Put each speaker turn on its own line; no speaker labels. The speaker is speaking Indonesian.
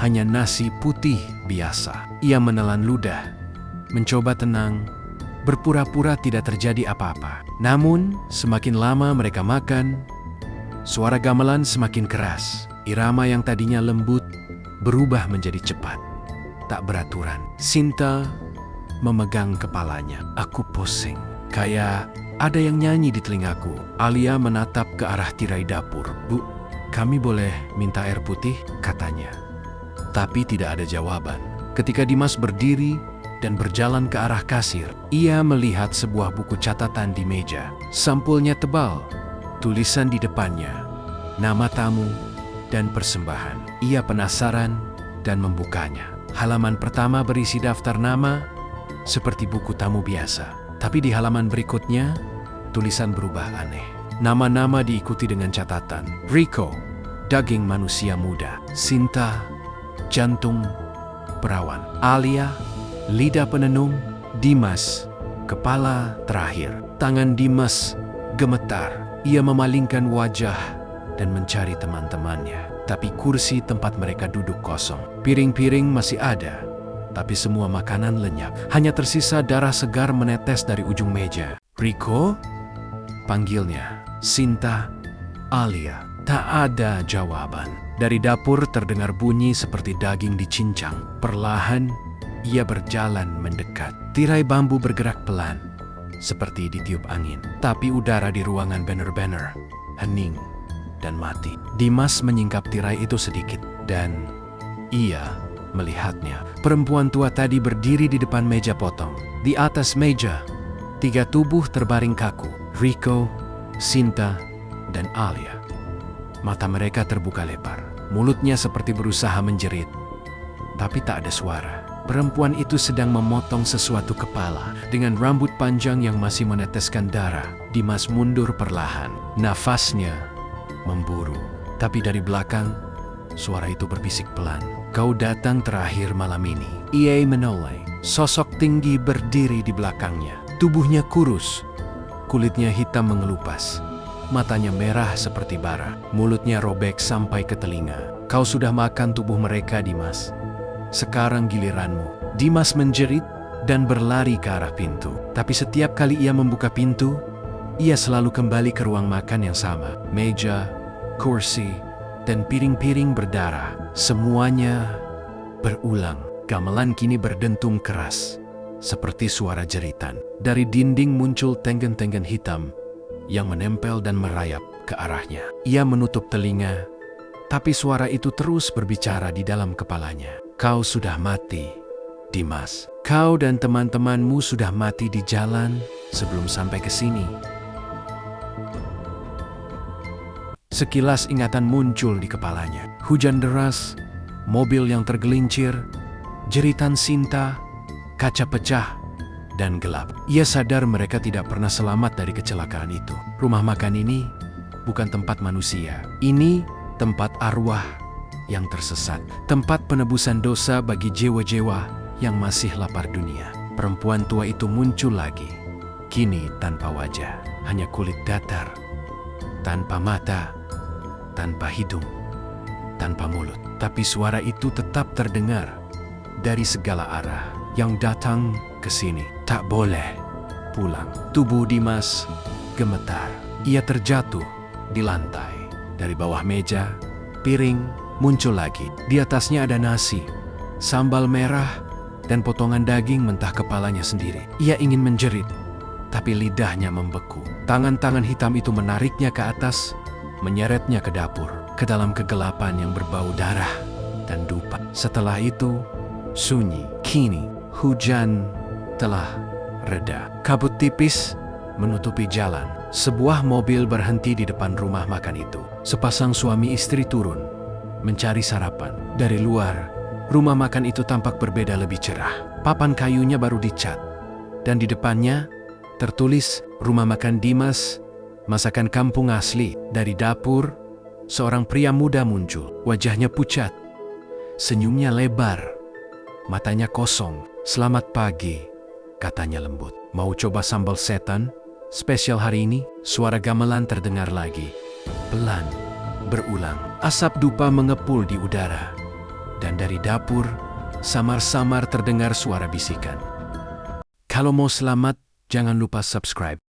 hanya nasi putih biasa. Ia menelan ludah, mencoba tenang, berpura-pura tidak terjadi apa-apa. Namun, semakin lama mereka makan, suara gamelan semakin keras. Irama yang tadinya lembut berubah menjadi cepat, tak beraturan. Sinta memegang kepalanya. Aku pusing, kayak ada yang nyanyi di telingaku. Alia menatap ke arah tirai dapur. Bu, kami boleh minta air putih? Katanya. Tapi tidak ada jawaban. Ketika Dimas berdiri dan berjalan ke arah kasir, ia melihat sebuah buku catatan di meja. Sampulnya tebal, tulisan di depannya, nama tamu dan persembahan. Ia penasaran dan membukanya. Halaman pertama berisi daftar nama seperti buku tamu biasa. Tapi di halaman berikutnya, tulisan berubah aneh. Nama-nama diikuti dengan catatan. Rico, daging manusia muda. Sinta, jantung perawan. Alia, lidah penenung. Dimas, kepala terakhir. Tangan Dimas gemetar. Ia memalingkan wajah dan mencari teman-temannya. Tapi kursi tempat mereka duduk kosong. Piring-piring masih ada, tapi semua makanan lenyap. Hanya tersisa darah segar menetes dari ujung meja. Rico? Panggilnya. Sinta, Alia. Tak ada jawaban. Dari dapur terdengar bunyi seperti daging dicincang. Perlahan, ia berjalan mendekat. Tirai bambu bergerak pelan, seperti ditiup angin. Tapi udara di ruangan benar-benar hening dan mati. Dimas menyingkap tirai itu sedikit, dan ia melihatnya. Perempuan tua tadi berdiri di depan meja potong. Di atas meja, 3 tubuh terbaring kaku. Rico, Sinta, dan Alia. Mata mereka terbuka lebar. Mulutnya seperti berusaha menjerit, tapi tak ada suara. Perempuan itu sedang memotong sesuatu kepala. Dengan rambut panjang yang masih meneteskan darah, Dimas mundur perlahan. Nafasnya memburu. Tapi dari belakang, suara itu berbisik pelan. Kau datang terakhir malam ini. Ia menoleh. Sosok tinggi berdiri di belakangnya. Tubuhnya kurus. Kulitnya hitam mengelupas. Matanya merah seperti bara. Mulutnya robek sampai ke telinga. Kau sudah makan tubuh mereka, Dimas. Sekarang giliranmu. Dimas menjerit dan berlari ke arah pintu. Tapi setiap kali ia membuka pintu, ia selalu kembali ke ruang makan yang sama. Meja, kursi, dan piring-piring berdarah. Semuanya berulang. Gamelan kini berdentum keras, seperti suara jeritan. Dari dinding muncul tenggen-tenggen hitam yang menempel dan merayap ke arahnya. Ia menutup telinga, tapi suara itu terus berbicara di dalam kepalanya. Kau sudah mati, Dimas. Kau dan teman-temanmu sudah mati di jalan sebelum sampai ke sini. Sekilas ingatan muncul di kepalanya. Hujan deras, mobil yang tergelincir, jeritan Sinta, kaca pecah, dan gelap. Ia sadar mereka tidak pernah selamat dari kecelakaan itu. Rumah makan ini bukan tempat manusia. Ini tempat arwah yang tersesat. Tempat penebusan dosa bagi jiwa-jiwa yang masih lapar dunia. Perempuan tua itu muncul lagi. Kini tanpa wajah, hanya kulit datar, tanpa mata, tanpa hidung, tanpa mulut. Tapi suara itu tetap terdengar dari segala arah. Yang datang ke sini tak boleh pulang. Tubuh Dimas gemetar. Ia terjatuh di lantai. Dari bawah meja, piring muncul lagi. Di atasnya ada nasi, sambal merah, dan potongan daging mentah kepalanya sendiri. Ia ingin menjerit, tapi lidahnya membeku. Tangan-tangan hitam itu menariknya ke atas, menyeretnya ke dapur, ke dalam kegelapan yang berbau darah dan dupa. Setelah itu, sunyi. Kini, hujan telah reda. Kabut tipis menutupi jalan. Sebuah mobil berhenti di depan rumah makan itu. Sepasang suami istri turun, mencari sarapan. Dari luar, rumah makan itu tampak berbeda lebih cerah. Papan kayunya baru dicat, dan di depannya tertulis Rumah Makan Dimas, masakan kampung asli. Dari dapur, seorang pria muda muncul. Wajahnya pucat, senyumnya lebar, matanya kosong. Selamat pagi, katanya lembut. Mau coba sambal setan? Spesial hari ini? Suara gamelan terdengar lagi. Pelan, berulang. Asap dupa mengepul di udara. dan dari dapur, samar-samar terdengar suara bisikan. Kalau mau selamat, jangan lupa subscribe.